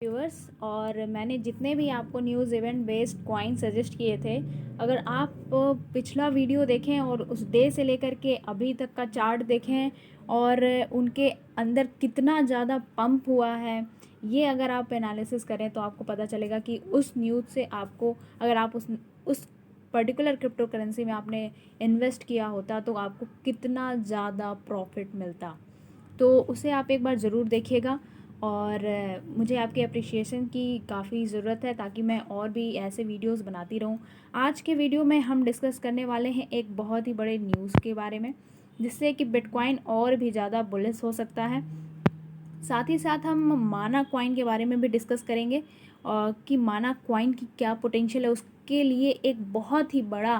Viewers, और मैंने जितने भी आपको news event based coin suggest किए थे, अगर आप पिछला वीडियो देखें और उस डे से लेकर के अभी तक का चार्ट देखें और उनके अंदर कितना ज़्यादा पंप हुआ है, ये अगर आप एनालिसिस करें तो आपको पता चलेगा कि उस न्यूज़ से आपको, अगर आप उस पर्टिकुलर क्रिप्टो करेंसी में आपने इन्वेस्ट किया होता तो आपको कितना ज़्यादा प्रॉफिट मिलता। तो उसे आप एक बार ज़रूर देखिएगा। और मुझे आपके अप्रिशिएशन की काफ़ी ज़रूरत है ताकि मैं और भी ऐसे वीडियोस बनाती रहूं। आज के वीडियो में हम डिस्कस करने वाले हैं एक बहुत ही बड़े न्यूज़ के बारे में, जिससे कि बिटकॉइन और भी ज़्यादा बुलिश हो सकता है। साथ ही साथ हम माना कॉइन के बारे में भी डिस्कस करेंगे कि माना कॉइन की क्या पोटेंशियल है। उसके लिए एक बहुत ही बड़ा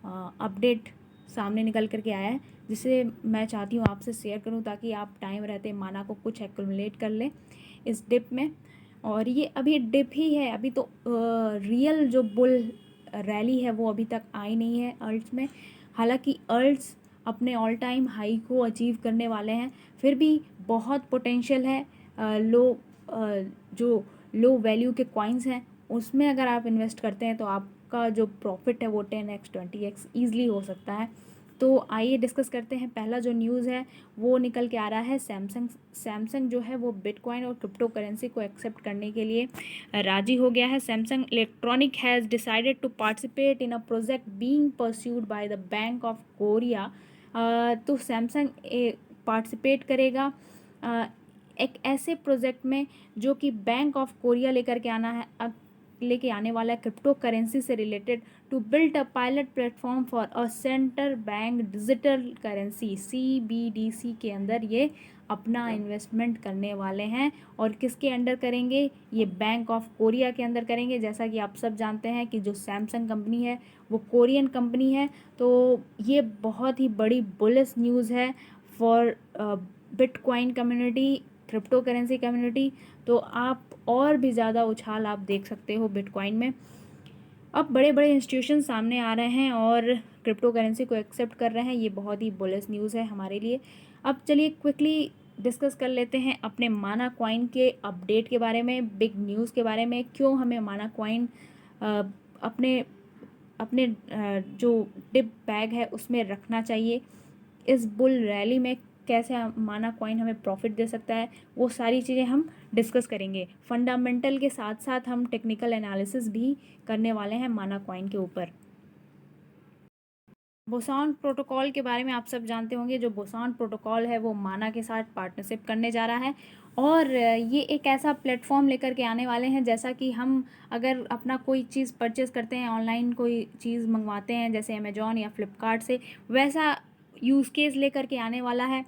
अपडेट सामने निकल करके आया है, जिसे मैं चाहती हूँ आपसे शेयर करूँ ताकि आप टाइम रहते माना को कुछ एक्युमुलेट कर लें इस डिप में। और ये अभी डिप ही है, अभी तो रियल जो बुल रैली है वो अभी तक आई नहीं है अल्ट्स में। हालांकि अल्ट्स अपने ऑल टाइम हाई को अचीव करने वाले हैं, फिर भी बहुत पोटेंशियल है। जो लो वैल्यू के कॉइन्स हैं उसमें अगर आप इन्वेस्ट करते हैं तो आपका जो प्रॉफिट है वो 10x 20x ईजिली हो सकता है। तो आइए डिस्कस करते हैं। पहला जो न्यूज़ है वो निकल के आ रहा है, सैमसंग जो है वो बिटकॉइन और क्रिप्टो करेंसी को एक्सेप्ट करने के लिए राजी हो गया है। Samsung electronic has decided to participate in a project being pursued by the bank of Korea. तो सैमसंग पार्टिसिपेट करेगा एक ऐसे प्रोजेक्ट में जो कि बैंक ऑफ कोरिया लेके आने वाला है क्रिप्टो करेंसी से related, to build a pilot platform for a centre bank digital currency CBDC के अंदर ये अपना इन्वेस्टमेंट करने वाले हैं। और किसके अंडर करेंगे? ये बैंक ऑफ कोरिया के अंदर करेंगे। जैसा कि आप सब जानते हैं कि जो सैमसंग कंपनी है वो कोरियन कंपनी है। तो ये बहुत ही बड़ी बुलिश न्यूज़ है for bitcoin community, crypto currency community. तो आप और भी ज़्यादा उछाल आप देख सकते हो बिटकॉइन में। अब बड़े बड़े इंस्टीट्यूशन सामने आ रहे हैं और क्रिप्टो करेंसी को एक्सेप्ट कर रहे हैं। ये बहुत ही बुलिश न्यूज़ है हमारे लिए। अब चलिए क्विकली डिस्कस कर लेते हैं अपने माना कॉइन के अपडेट के बारे में, बिग न्यूज़ के बारे में, क्यों हमें माना कॉइन अपने अपने जो डिप बैग है उसमें रखना चाहिए, इस बुल रैली में कैसे माना कॉइन हमें प्रॉफिट दे सकता है, वो सारी चीज़ें हम डिस्कस करेंगे। फंडामेंटल के साथ साथ हम टेक्निकल एनालिसिस भी करने वाले हैं माना कॉइन के ऊपर। बोसॉन प्रोटोकॉल के बारे में आप सब जानते होंगे। जो बोसॉन प्रोटोकॉल है वो माना के साथ पार्टनरशिप करने जा रहा है और ये एक ऐसा प्लेटफॉर्म लेकर के आने वाले हैं, जैसा कि हम अगर अपना कोई चीज़ परचेस करते हैं, ऑनलाइन कोई चीज़ मंगवाते हैं जैसे अमेजोन या फ्लिपकार्ट से, वैसा यूज़ केस लेकर के आने वाला है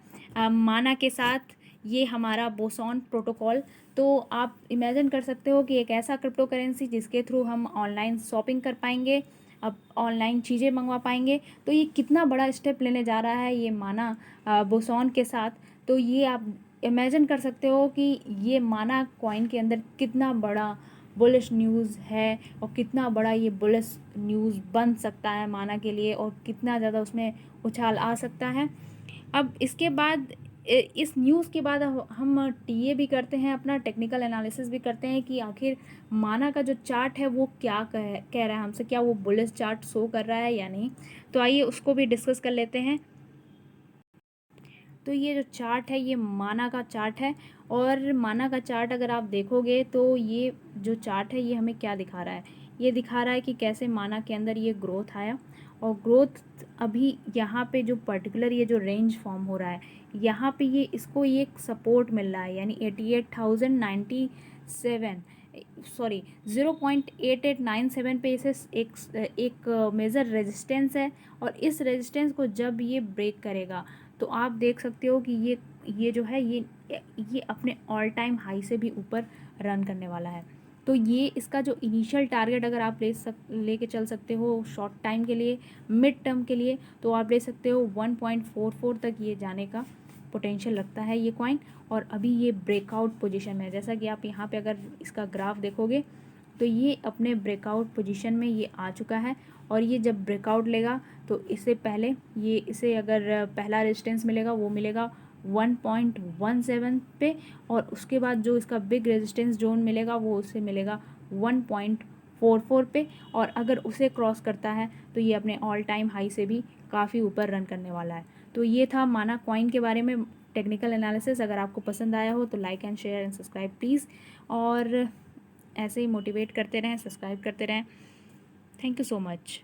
माना के साथ ये हमारा बोसॉन प्रोटोकॉल। तो आप इमेजिन कर सकते हो कि एक ऐसा क्रिप्टो करेंसी जिसके थ्रू हम ऑनलाइन शॉपिंग कर पाएंगे, अब ऑनलाइन चीज़ें मंगवा पाएंगे। तो ये कितना बड़ा स्टेप लेने जा रहा है ये माना बोसॉन के साथ। तो ये आप इमेजिन कर सकते हो कि ये माना कॉइन के अंदर कितना बड़ा बुलिश न्यूज़ है और कितना बड़ा ये बुलिश न्यूज़ बन सकता है माना के लिए, और कितना ज़्यादा उसमें उछाल आ सकता है। अब इसके बाद इस न्यूज़ के बाद हम टीए भी करते हैं, अपना टेक्निकल एनालिसिस भी करते हैं कि आखिर माना का जो चार्ट है वो क्या कह रहा है हमसे, क्या वो बुलिश चार्ट शो कर रहा है या नहीं। तो आइए उसको भी डिस्कस कर लेते हैं। तो ये जो चार्ट है ये माना का चार्ट है, और माना का चार्ट अगर आप देखोगे तो ये जो चार्ट है ये हमें क्या दिखा रहा है? ये दिखा रहा है कि कैसे माना के अंदर ये ग्रोथ आया, और ग्रोथ अभी यहाँ पे जो पर्टिकुलर ये जो रेंज फॉर्म हो रहा है यहाँ पे ये इसको ये सपोर्ट मिल रहा है, यानी 88,097 सॉरी 0.8897 पे इसे एक मेजर रेजिस्टेंस है। और इस रेजिस्टेंस को जब ये ब्रेक करेगा तो आप देख सकते हो कि ये जो है ये अपने ऑल टाइम हाई से भी ऊपर रन करने वाला है। तो ये इसका जो इनिशियल टारगेट अगर आप लेके चल सकते हो शॉर्ट टाइम के लिए, मिड टर्म के लिए, तो आप ले सकते हो 1.44 तक ये जाने का पोटेंशियल रखता है ये कॉइन। और अभी ये ब्रेकआउट पोजीशन में है, जैसा कि आप यहाँ पे अगर इसका ग्राफ देखोगे तो ये अपने ब्रेकआउट पोजीशन में ये आ चुका है। और ये जब ब्रेकआउट लेगा तो इससे पहले ये इसे अगर पहला रेजिस्टेंस मिलेगा वो मिलेगा 1.17 पे, और उसके बाद जो इसका बिग रेजिस्टेंस जोन मिलेगा वो उसे मिलेगा 1.44 पे, और अगर उसे क्रॉस करता है तो ये अपने ऑल टाइम हाई से भी काफ़ी ऊपर रन करने वाला है। तो ये था माना कॉइन के बारे में टेक्निकल एनालिसिस। अगर आपको पसंद आया हो तो like and share and subscribe please, और ऐसे ही मोटिवेट करते रहें, सब्सक्राइब करते रहें। Thank you so much.